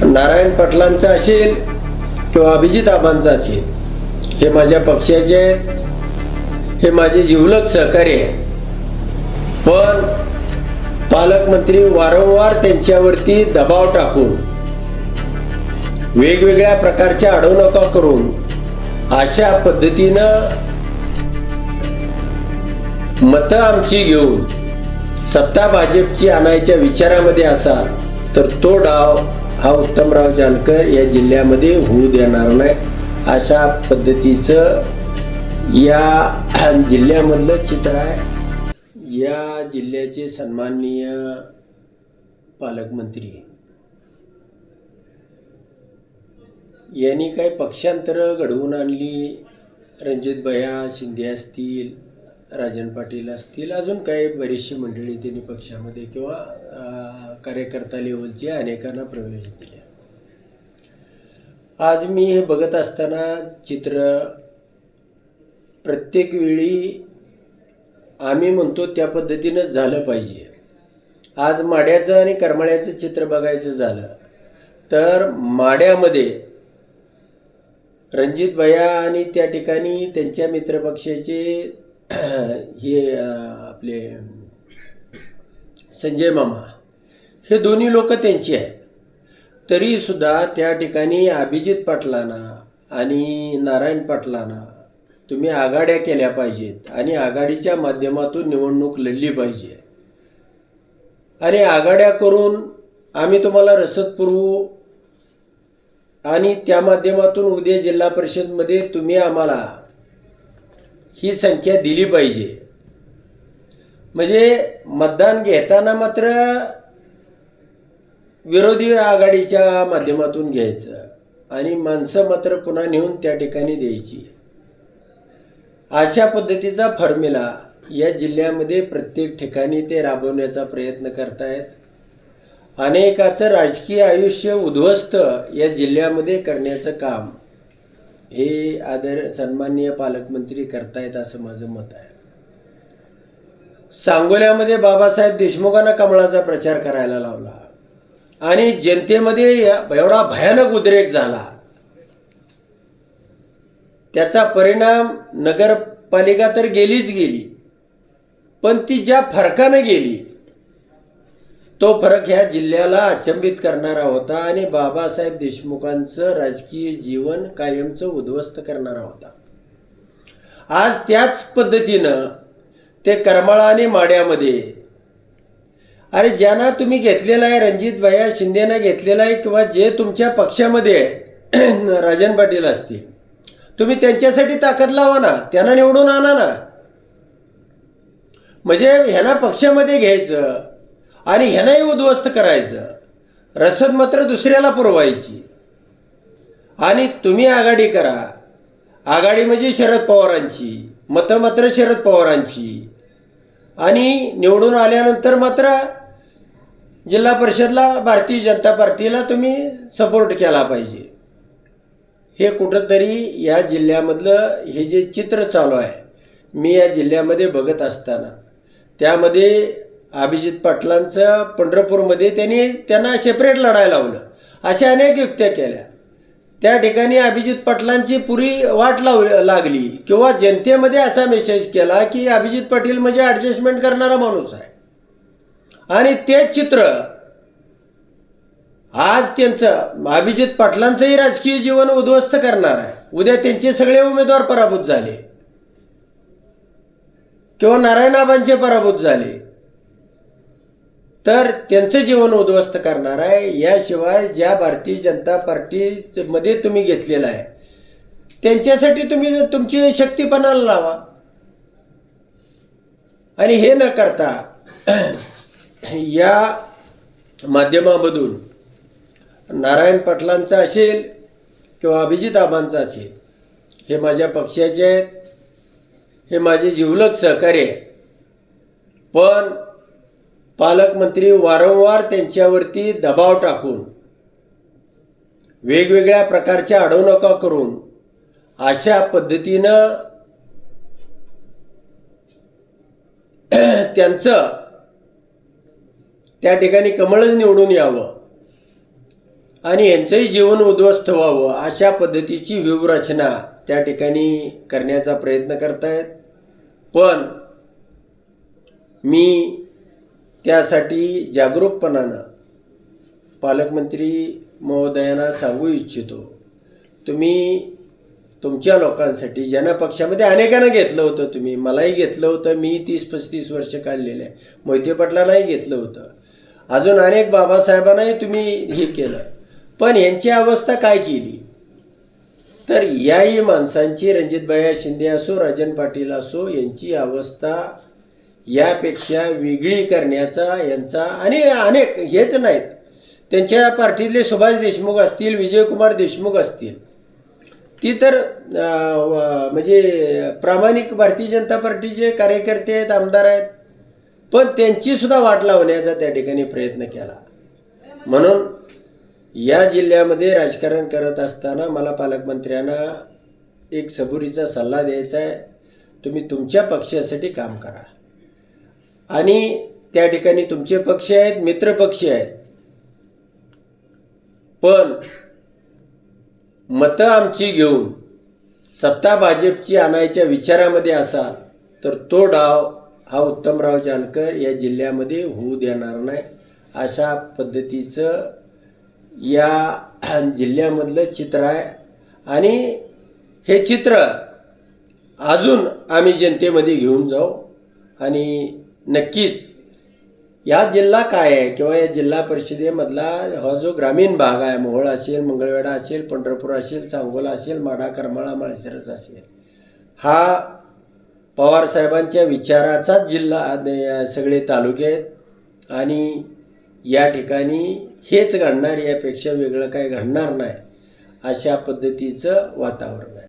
नारायण पाटलांचा असेल किंवा अभिजित आबांचा असेल, हे माझ्या पक्षाचे आहेत, हे माझे जिवलग सहकारी आहेत. पण पालकमंत्री वारंवार त्यांच्यावरती दबाव टाकून वेगवेगळ्या प्रकारच्या अडवणुका करून अशा पद्धतीनं मतं आमची घेऊन सत्ता भाजपची आणायच्या विचारामध्ये असाल तर तो डाव हा उत्तमराव जानकर या जिल्ह्यामध्ये होऊ देणार नाही. अशा पद्धतीचं या जिल्ह्यामधलं चित्र आहे. या जिल्ह्याचे सन्माननीय पालकमंत्री यांनी काही पक्षांतर घडवून आणली. रणजित भैया शिंदे असतील, राजन पाटील असतील, अजून काही बरीचशी मंडळी त्यांनी पक्षामध्ये किंवा कार्यकर्ता लेवलची अनेकांना प्रवेश दिला. आज मी हे बघत असताना चित्र प्रत्येक वेळी आम्ही म्हणतो त्या पद्धतीनं झालं पाहिजे. आज माड्याचं आणि करमाळ्याचं चित्र बघायचं झालं तर माड्यामध्ये रणजित भैया आणि त्या ठिकाणी त्यांच्या मित्रपक्षाचे हे आपले संजय मामा हे दोन्ही लोक त्यांची आहेत. तरीसुद्धा त्या ठिकाणी अभिजित पाटलांना आणि नारायण पाटलांना तुम्ही आघाड्या केल्या पाहिजेत आणि आघाडीच्या माध्यमातून निवडणूक लढली पाहिजे आणि आघाड्या करून आम्ही तुम्हाला रसद पुरवू आणि त्या माध्यमातून उद्या जिल्हा परिषदमध्ये तुम्ही आम्हाला ही संख्या दिली पाहिजे. म्हणजे मतदान घेताना मात्र विरोधी आघाडीच्या माध्यमातून घ्यायचं आणि माणसं मात्र पुन्हा नेऊन त्या ठिकाणी द्यायची. अशा पद्धतीचा फॉर्म्युला या जिल्ह्यामध्ये प्रत्येक ठिकाणी ते राबवण्याचा प्रयत्न करतायत. अनेकाचं राजकीय आयुष्य उद्ध्वस्त या जिल्ह्यामध्ये करण्याचं काम हे सन्माननीय पालकमंत्री करतायत असं माझं मत आहे. सांगोल्यामध्ये बाबासाहेब देशमुखांना कमळाचा प्रचार करायला लावला आणि जनतेमध्ये एवढा भयानक उद्रेक झाला. त्याचा परिणाम नगरपालिका तर गेलीच गेली, पण ती ज्या फरकानं गेली तो फरक ह्या जिल्ह्याला अचंबित करणारा होता आणि बाबासाहेब देशमुखांचं राजकीय जीवन कायमचं उद्ध्वस्त करणारा होता. आज त्याच पद्धतीनं ते करमाळा आणि माड्यामध्ये अरे ज्यांना तुम्ही घेतलेला आहे, रणजित भैया शिंदेना घेतलेला आहे किंवा जे तुमच्या पक्षामध्ये राजन पाटील असतील, तुम्ही त्यांच्यासाठी ताकद लावा ना, त्यांना निवडून आणा ना. म्हणजे ह्यांना पक्षामध्ये घ्यायचं आणि ह्यांनाही उद्ध्वस्त करायचं, रसद मात्र दुसऱ्याला पुरवायची आणि तुम्ही आघाडी करा. आघाडी म्हणजे शरद पवारांची, मतं मात्र शरद पवारांची आणि निवडून आल्यानंतर मात्र जिल्हा परिषदला भारतीय जनता पार्टीला तुम्ही सपोर्ट केला पाहिजे. हे कुठंतरी या जिल्ह्यामधलं हे जे चित्र चालू आहे मी या जिल्ह्यामध्ये बघत असताना त्यामध्ये अभिजित पाटलांचं पंढरपूरमध्ये त्यांना सेपरेट लढायला लावलं. अशा अनेक युक्त्या केल्या. त्या ठिकाणी अभिजित पाटलांची पुरी वाट लागली किंवा जनतेमध्ये असा मेसेज केला की अभिजित पाटील म्हणजे ॲडजस्टमेंट करणारा माणूस आहे आणि तेच चित्र आज त्यांचं अभिजित पाटलांचंही राजकीय जीवन उद्ध्वस्त करणार आहे. उद्या त्यांचे सगळे उमेदवार पराभूत झाले किंवा नारायणाबांचे पराभूत झाले तर त्यांचं जीवन उद्ध्वस्त करणार आहे. याशिवाय ज्या भारतीय जनता पार्टीमध्ये तुम्ही घेतलेला आहे त्यांच्यासाठी तुम्ही तुमची शक्तीपणाला लावा आणि हे न करता या माध्यमामधून नारायण पाटलांचा असेल किंवा अभिजित आबांचा असेल, हे माझ्या पक्षाचे आहेत, हे माझे जिवलग सहकारी आहेत. पण पालकमंत्री वारंवार त्यांच्यावरती दबाव टाकून वेगवेगळ्या प्रकारच्या अडवणुका करून अशा पद्धतीनं त्यांचं त्या ठिकाणी कमळच निवडून यावं आणि यांचंही जीवन उद्ध्वस्त व्हावं अशा पद्धतीची व्यूहरचना त्या ठिकाणी करण्याचा प्रयत्न करतायत. पण मी त्यासाठी जागरूकपणानं पालकमंत्री महोदयांना सांगू इच्छितो, तुम्ही तुमच्या लोकांसाठी ज्यांना पक्षामध्ये अनेकांना घेतलं होतं, तुम्ही मलाही घेतलं होतं, मी 30-35 वर्ष काढलेले आहे, मोहिते पाटलांनाही घेतलं होतं, अजून अनेक बाबासाहेबांनाही तुम्ही हे केलं, पण यांची अवस्था काय केली तर याही माणसांची, रणजितभाई शिंदे असो, राजन पाटील असो, यांची अवस्था यापेक्षा वेगळी करण्याचा यांचा, आणि अनेक हेच नाहीत, त्यांच्या पार्टीतले सुभाष देशमुख असतील, विजयकुमार देशमुख असतील, ती तर म्हणजे प्रामाणिक भारतीय जनता पार्टीचे कार्यकर्ते आहेत, आमदार आहेत, पण त्यांचीसुद्धा वाट लावण्याचा त्या ठिकाणी प्रयत्न केला. म्हणून या जिल्ह्यामध्ये राजकारण करत असताना मला पालकमंत्र्यांना एक सबुरीचा सल्ला द्यायचा आहे, तुम्ही तुमच्या पक्षासाठी काम करा. आणि त्या ठिकाणी तुमचे पक्ष आहेत, मित्रपक्ष आहेत, पण मतं आमची घेऊन सत्ता भाजपची आणायच्या विचारामध्ये असाल तर तो डाव हा उत्तमराव जानकर या जिल्ह्यामध्ये होऊ देणार नाही. अशा पद्धतीचं या जिल्ह्यामधलं चित्र आहे. आणि हे चित्र अजून आम्ही जनतेमध्ये घेऊन जाऊ. आणि नक्कीच या जिल्हा काय आहे किंवा या जिल्हा परिषदेमधला हा जो ग्रामीण भाग आहे, मोहोळ असेल, मंगळवेढा असेल, पंढरपूर असेल, सांगोला असेल, माढा, करमाळा, माळशिरस असेल, हा पवारसाहेबांच्या विचाराचाच जिल्हा, सगळे तालुके आहेत. आणि या ठिकाणी हेच घडणार, यापेक्षा वेगळं काही घडणार नाही, अशा पद्धतीचं वातावरण आहे.